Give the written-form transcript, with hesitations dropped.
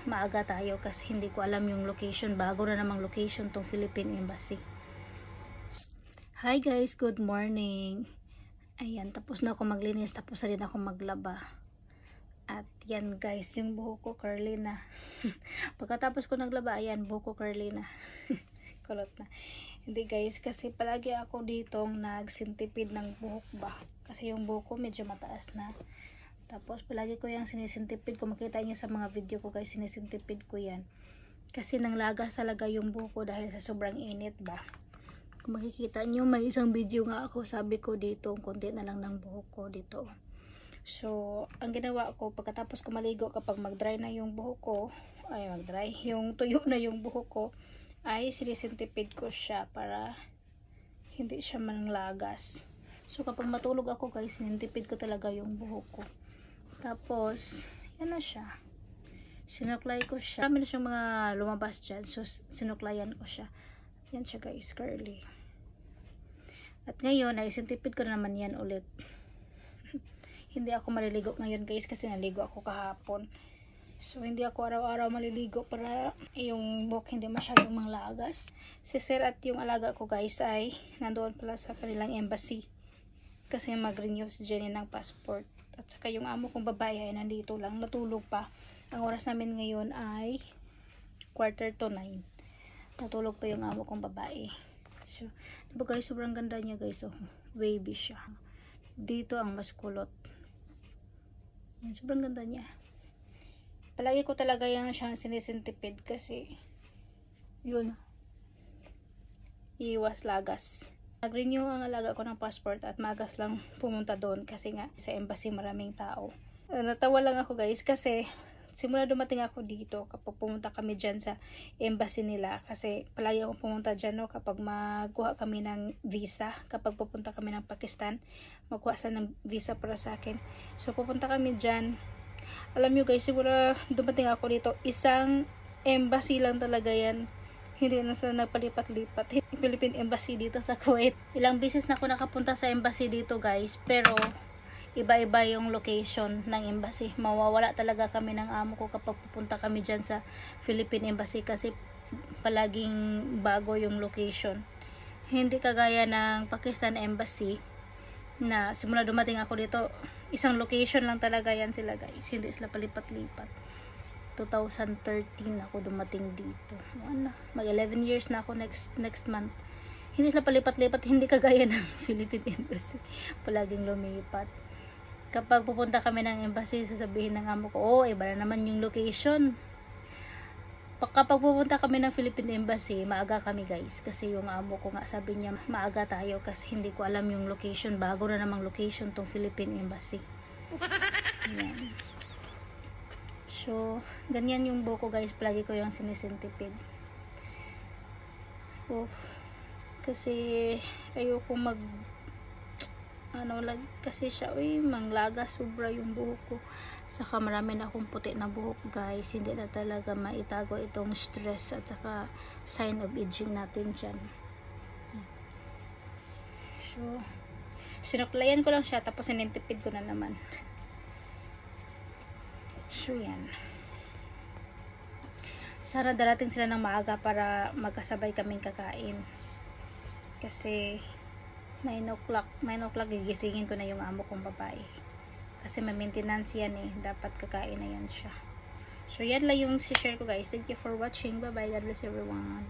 maaga tayo kasi hindi ko alam yung location. Bago na namang location tong Philippine Embassy. Hi guys, good morning. Ayan, tapos na ako maglinis, tapos na rin ako maglaba. At yan guys, yung buhok ko curly na. Pagkatapos ko naglaba, ayan, buhok ko curly na. Kulot na. Hindi guys, kasi palagi ako ditong nagsintipid ng buhok ba. Kasi yung buhok ko medyo mataas na. Tapos palagi ko yung sinisintipid ko. Makita niyo sa mga video ko guys, sinisintipid ko yan. Kasi nanglagas talaga yung buhok ko dahil sa sobrang init ba. Kung makikita niyo, may isang video nga ako, sabi ko dito, konti na lang ng buhok ko dito. So, ang ginawa ko, pagkatapos ko maligo, kapag mag-dry na yung buhok ko, ay mag-dry, yung tuyo na yung buhok ko, ay sinisintipid ko siya para hindi siya manlagas. So, kapag matulog ako guys, sinintipid ko talaga yung buhok ko. Tapos, yan na siya. Sinuklay ko siya. Marami na siyang mga lumabas dyan. So, sinuklayan ko siya. Yan siya guys, curly. At ngayon, ay sintipid ko na naman yan ulit. Hindi ako maliligo ngayon guys kasi naligo ako kahapon. So, hindi ako araw-araw maliligo para yung buhok hindi masyadong manglagas. Si Sir at yung alaga ko guys ay nandoon pala sa kanilang embassy. Kasi mag-renew si Jenny ng passport. At saka yung amo kong babae ay nandito lang, natulog pa. Ang oras namin ngayon ay 8:45. Natulog pa yung amo kong babae. So, diba guys, sobrang ganda niya guys. Oh, wavy siya. Dito ang mas kulot. Yan, sobrang ganda niya. Palagi ko talaga yung siyang sinisintipid kasi yun, iwas lagas. Nag-renew ang alaga ko ng passport at magas lang pumunta doon kasi nga sa embassy maraming tao. Natawa lang ako guys kasi simula dumating ako dito kapag pumunta kami dyan sa embassy nila kasi palagi akong pumunta dyan no, kapag magkuha kami ng visa, kapag pupunta kami ng Pakistan magkuha sila ng visa para sa akin. So pupunta kami dyan. Alam nyo guys, simula dumating ako dito, isang embassy lang talaga yan. Hindi na sila nagpalipat-lipat. Philippine Embassy dito sa Kuwait. Ilang beses na ako nakapunta sa embassy dito guys. Pero iba-iba yung location ng embassy. Mawawala talaga kami ng amo ko kapag pupunta kami dyan sa Philippine Embassy. Kasi palaging bago yung location. Hindi kagaya ng Pakistan Embassy. Na simula dumating ako dito, isang location lang talaga yan sila guys. Hindi sila palipat-lipat. 2013 ako dumating dito. Ano, mag 11 years na ako next month. Hindi sila palipat-lipat, hindi kagaya ng Philippine Embassy. Palaging lumipat. Kapag pupunta kami ng embassy, sasabihin ng amo ko, oh, iba na naman yung location. Kapag pupunta kami ng Philippine Embassy, maaga kami guys. Kasi yung amo ko nga sabi niya, maaga tayo kasi hindi ko alam yung location. Bago na namang location tong Philippine Embassy. Ayan. So, ganyan yung buhok ko guys. Palagi ko yung sinisintipid. Oh, kasi ayoko kasi siya, manglaga sobra yung buhok ko. Saka marami na akong puti na buhok guys. Hindi na talaga maitago itong stress at saka sign of aging natin dyan. So, sinuklayan ko lang siya tapos sinintipid ko na naman. So, yan. Sana darating sila ng maaga para magkasabay kaming kakain. Kasi 9 o'clock gigisingin ko na yung amo kong babae. Kasi may maintenance yan eh. Dapat kakain na yan siya. So, yan lang yung share ko guys. Thank you for watching. Bye bye. God bless everyone.